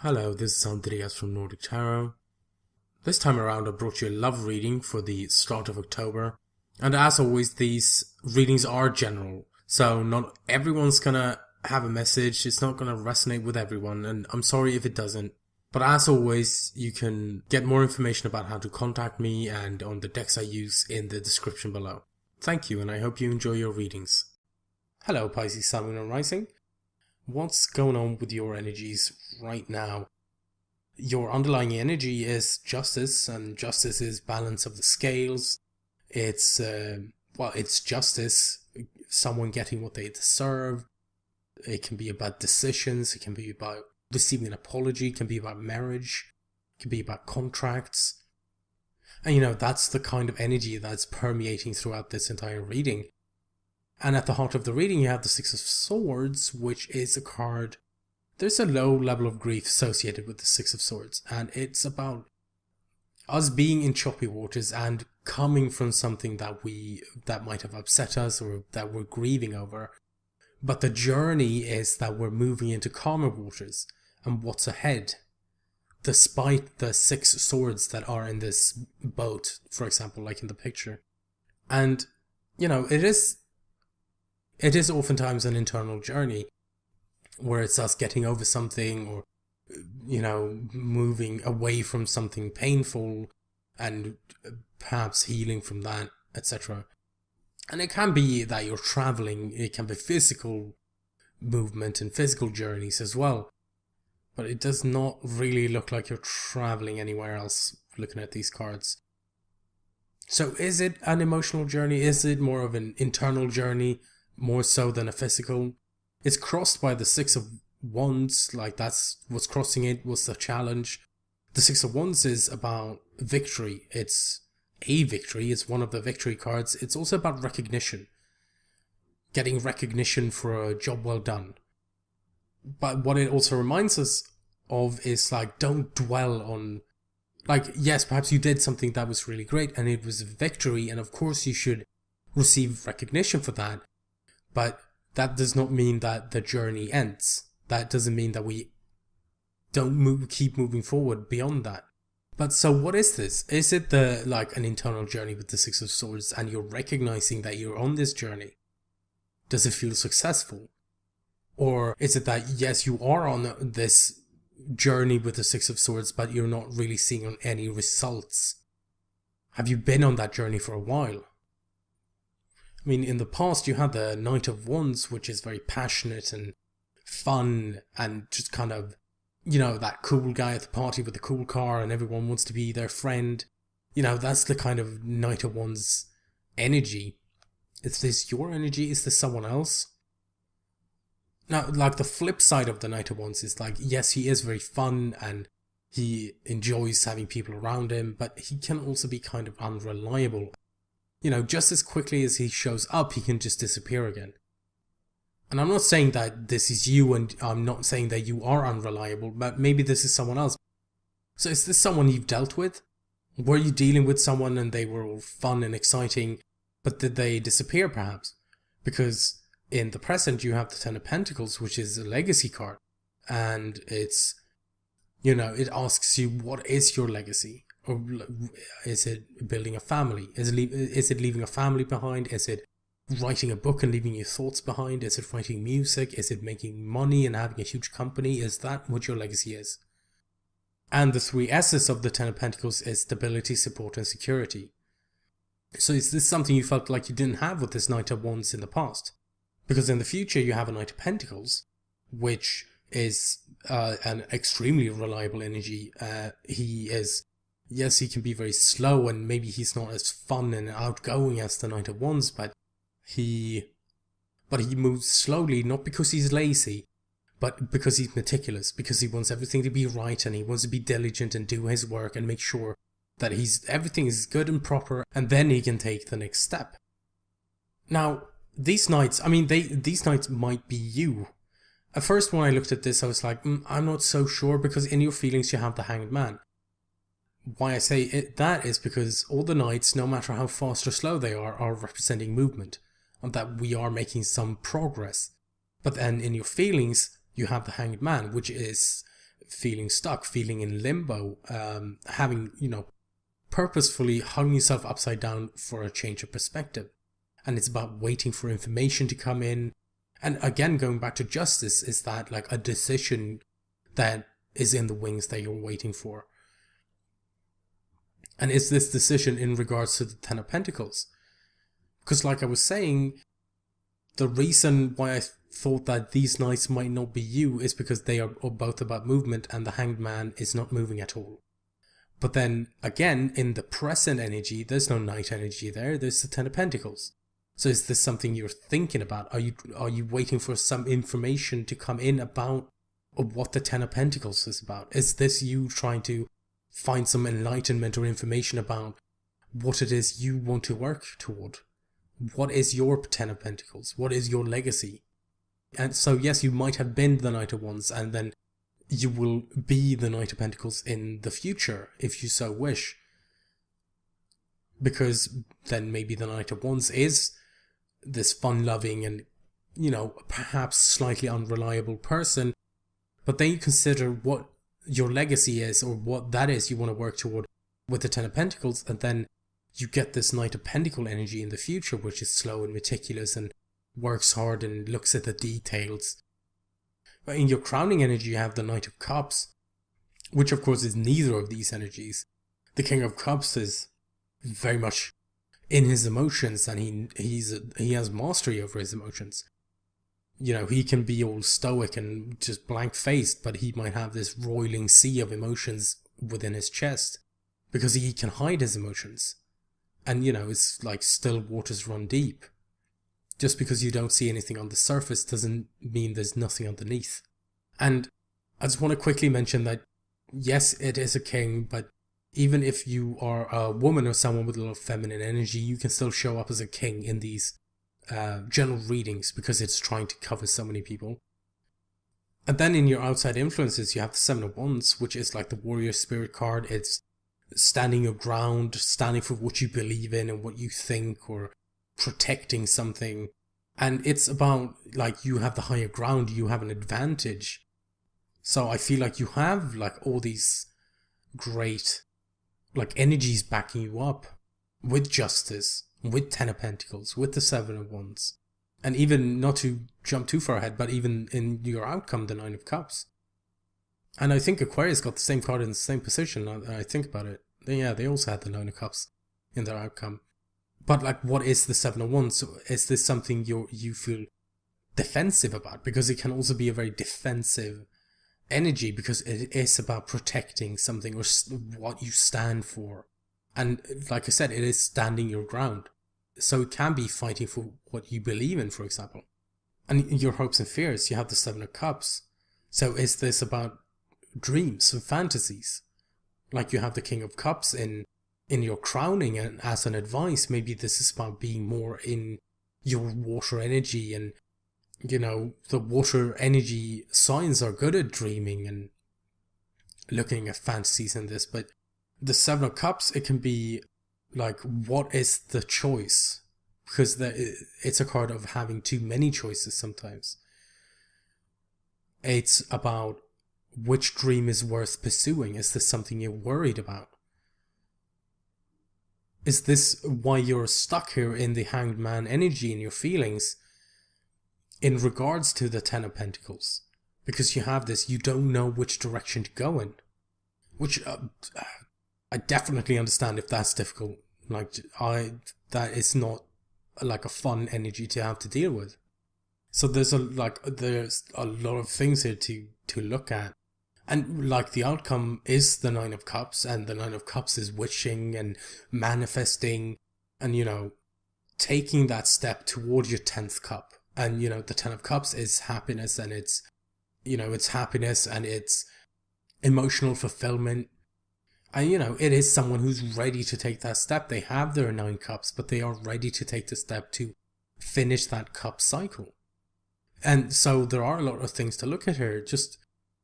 Hello, this is Andreas from Nordic Tarot. This time around I brought you a love reading for the start of October. And as always, these readings are general. So not everyone's gonna have a message, it's not gonna resonate with everyone, and I'm sorry if it doesn't. But as always, you can get more information about how to contact me and on the decks I use in the description below. Thank you, and I hope you enjoy your readings. Hello Pisces, Sun, Moon and Rising. What's going on with your energies right now? Your underlying energy is justice, and justice is balance of the scales. It's justice, someone getting what they deserve. It can be about decisions, it can be about receiving an apology, it can be about marriage, it can be about contracts. And that's the kind of energy that's permeating throughout this entire reading. And at the heart of the reading you have the Six of Swords, which is a card. There's a low level of grief associated with the Six of Swords, and it's about us being in choppy waters and coming from something that might have upset us or that we're grieving over. But the journey is that we're moving into calmer waters and what's ahead, despite the Six Swords that are in this boat, for example, like in the picture. And, it is oftentimes an internal journey where it's us getting over something or, moving away from something painful and perhaps healing from that, etc. And it can be that you're traveling, it can be physical movement and physical journeys as well. But it does not really look like you're traveling anywhere else looking at these cards. So is it an emotional journey? Is it more of an internal journey? More so than a physical? It's crossed by the Six of Wands, like that's what's crossing it, was the challenge. The Six of Wands is about victory. It's a victory, it's one of the victory cards. It's also about recognition. Getting recognition for a job well done. But what it also reminds us of is don't dwell on, yes, perhaps you did something that was really great and it was a victory, and of course you should receive recognition for that. But that does not mean that the journey ends. That doesn't mean that we don't keep moving forward beyond that. But so what is this? Is it an internal journey with the Six of Swords and you're recognizing that you're on this journey? Does it feel successful? Or is it that, yes, you are on this journey with the Six of Swords, but you're not really seeing any results? Have you been on that journey for a while? I mean, in the past you had the Knight of Wands, which is very passionate and fun and just kind of, that cool guy at the party with the cool car and everyone wants to be their friend. That's the kind of Knight of Wands energy. Is this your energy? Is this someone else? Now, the flip side of the Knight of Wands is yes, he is very fun and he enjoys having people around him, but he can also be kind of unreliable. Just as quickly as he shows up, he can just disappear again. And I'm not saying that this is you, and I'm not saying that you are unreliable, but maybe this is someone else. So is this someone you've dealt with? Were you dealing with someone and they were all fun and exciting, but did they disappear perhaps? Because in the present you have the Ten of Pentacles, which is a legacy card. And it's, it asks you, what is your legacy? Or is it building a family? Is it leaving a family behind? Is it writing a book and leaving your thoughts behind? Is it writing music? Is it making money and having a huge company? Is that what your legacy is? And the three S's of the Ten of Pentacles is stability, support and security. So is this something you felt like you didn't have with this Knight of Wands in the past? Because in the future you have a Knight of Pentacles, which is an extremely reliable energy. Yes, he can be very slow and maybe he's not as fun and outgoing as the Knight of Wands, but he moves slowly, not because he's lazy, but because he's meticulous, because he wants everything to be right and he wants to be diligent and do his work and make sure that everything is good and proper, and then he can take the next step. Now, these knights might be you. At first when I looked at this I was like, I'm not so sure, because in your feelings you have the Hanged Man. Why I say that is because all the knights, no matter how fast or slow they are representing movement, and that we are making some progress. But then in your feelings, you have the Hanged Man, which is feeling stuck, feeling in limbo, having, purposefully hung yourself upside down for a change of perspective. And it's about waiting for information to come in. And again, going back to justice, is that like a decision that is in the wings that you're waiting for? And is this decision in regards to the Ten of Pentacles? Because like I was saying, the reason why I thought that these Knights might not be you is because they are both about movement and the Hanged Man is not moving at all. But then again, in the present energy, there's no Knight energy there, there's the Ten of Pentacles. So is this something you're thinking about? Are you waiting for some information to come in about what the Ten of Pentacles is about? Is this you trying to find some enlightenment or information about what it is you want to work toward? What is your Ten of Pentacles? What is your legacy? And so yes, you might have been the Knight of Wands, and then you will be the Knight of Pentacles in the future, if you so wish. Because then maybe the Knight of Wands is this fun-loving and, perhaps slightly unreliable person. But then you consider what your legacy is, or what that is you want to work toward with the Ten of Pentacles, and then you get this Knight of Pentacle energy in the future, which is slow and meticulous and works hard and looks at the details. But in your crowning energy, you have the Knight of Cups, which of course is neither of these energies. The King of Cups is very much in his emotions, and he has mastery over his emotions. He can be all stoic and just blank-faced, but he might have this roiling sea of emotions within his chest, because he can hide his emotions. And, it's like still waters run deep. Just because you don't see anything on the surface doesn't mean there's nothing underneath. And I just want to quickly mention that, yes, it is a king, but even if you are a woman or someone with a lot of feminine energy, you can still show up as a king in these general readings, because it's trying to cover so many people. And then in your outside influences, you have the Seven of Wands, which is like the warrior spirit card. It's standing your ground, standing for what you believe in and what you think, or protecting something. And it's about, like, you have the higher ground, you have an advantage. So I feel like you have, like, all these great, like, energies backing you up, with justice, with Ten of Pentacles, with the Seven of Wands. And even, not to jump too far ahead, but even in your outcome, the Nine of Cups. And I think Aquarius got the same card in the same position, now that I think about it. They also had the Nine of Cups in their outcome. But, like, what is the Seven of Wands? Is this something you feel defensive about? Because it can also be a very defensive energy, because it is about protecting something or what you stand for. And like I said, it is standing your ground. So it can be fighting for what you believe in, for example. And your hopes and fears, you have the Seven of Cups. So is this about dreams and fantasies? Like you have the King of Cups in your crowning, and as an advice, maybe this is about being more in your water energy, and the water energy signs are good at dreaming and looking at fantasies in this. But the Seven of Cups, it can be like, what is the choice? Because it's a card of having too many choices sometimes. It's about which dream is worth pursuing. Is this something you're worried about? Is this why you're stuck here in the Hanged Man energy in your feelings in regards to the Ten of Pentacles? Because you have this, you don't know which direction to go in. Which I definitely understand if that's difficult. Like, that is not like a fun energy to have to deal with. So there's a lot of things here to look at. And like, the outcome is the Nine of Cups, and the Nine of Cups is wishing and manifesting and, taking that step toward your 10th cup. And, the Ten of Cups is happiness, and it's happiness and it's emotional fulfillment. And, it is someone who's ready to take that step. They have their 9 cups, but they are ready to take the step to finish that cup cycle. And so there are a lot of things to look at here. Just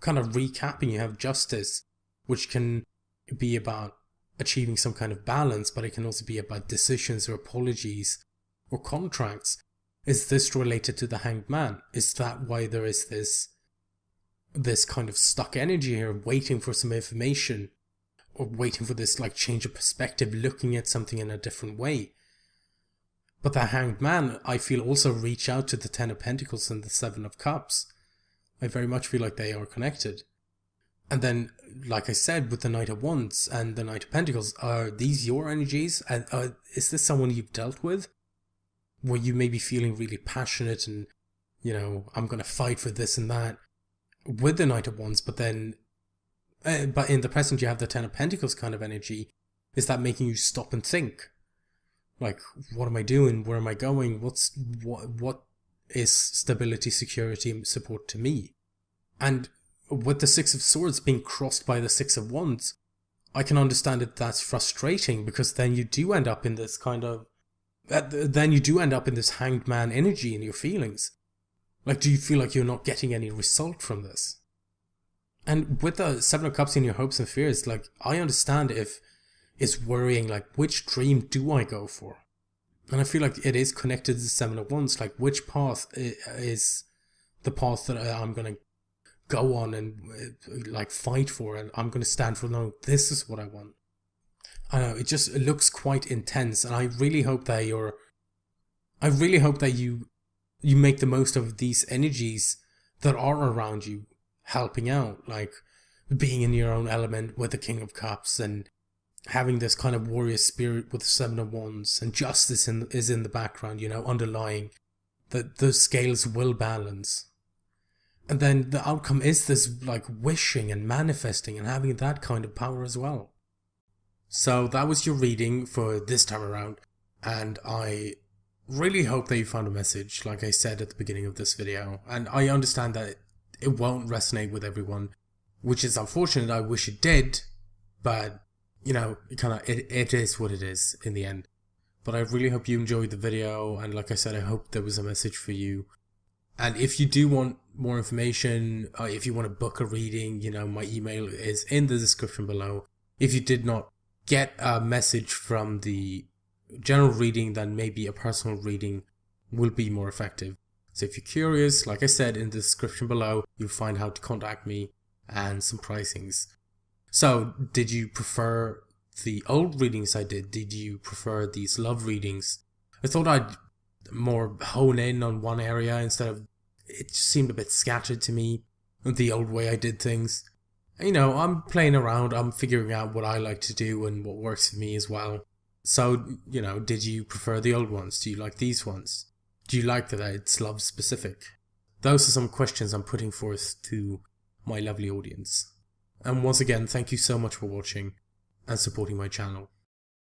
kind of recapping, you have justice, which can be about achieving some kind of balance, but it can also be about decisions or apologies or contracts. Is this related to the Hanged Man? Is that why there is this this kind of stuck energy here, waiting for some information, or waiting for this like change of perspective, looking at something in a different way. But the Hanged Man, I feel, also reach out to the Ten of Pentacles and the Seven of Cups. I very much feel like they are connected. And then, like I said, with the Knight of Wands and the Knight of Pentacles, are these your energies? And is this someone you've dealt with? Where you may be feeling really passionate and, you know, I'm going to fight for this and that with the Knight of Wands, but then, but in the present you have the Ten of Pentacles kind of energy. Is that making you stop and think? Like, what am I doing? Where am I going? What is stability, security, and support to me? And with the Six of Swords being crossed by the Six of Wands, I can understand that that's frustrating, because then you do end up in this kind of, then you do end up in this Hanged Man energy in your feelings. Like, do you feel like you're not getting any result from this? And with the Seven of Cups in your hopes and fears, like, I understand if it's worrying, like, which dream do I go for? And I feel like it is connected to the Seven of Wands, like, which path is the path that I'm going to go on and, like, fight for, and I'm going to stand for, no, this is what I want. I know, it looks quite intense, and I really hope that you make the most of these energies that are around you, helping out, like being in your own element with the King of Cups, and having this kind of warrior spirit with the Seven of Wands, and justice is in the background, you know, underlying, that the scales will balance. And then the outcome is this, like, wishing and manifesting and having that kind of power as well. So that was your reading for this time around, and I really hope that you found a message, like I said at the beginning of this video. And I understand that it won't resonate with everyone, which is unfortunate. I wish it did, but, you know, it is what it is in the end. But I really hope you enjoyed the video, and like I said, I hope there was a message for you. And if you do want more information, if you want to book a reading, you know, my email is in the description below. If you did not get a message from the general reading, then maybe a personal reading will be more effective. So if you're curious, like I said, in the description below, you'll find how to contact me and some pricings. So, did you prefer the old readings I did? Did you prefer these love readings? I thought I'd more hone in on one area instead of, it just seemed a bit scattered to me, the old way I did things. You know, I'm playing around, I'm figuring out what I like to do and what works for me as well. So, you know, did you prefer the old ones? Do you like these ones? Do you like that it's love specific? Those are some questions I'm putting forth to my lovely audience. And once again, thank you so much for watching and supporting my channel.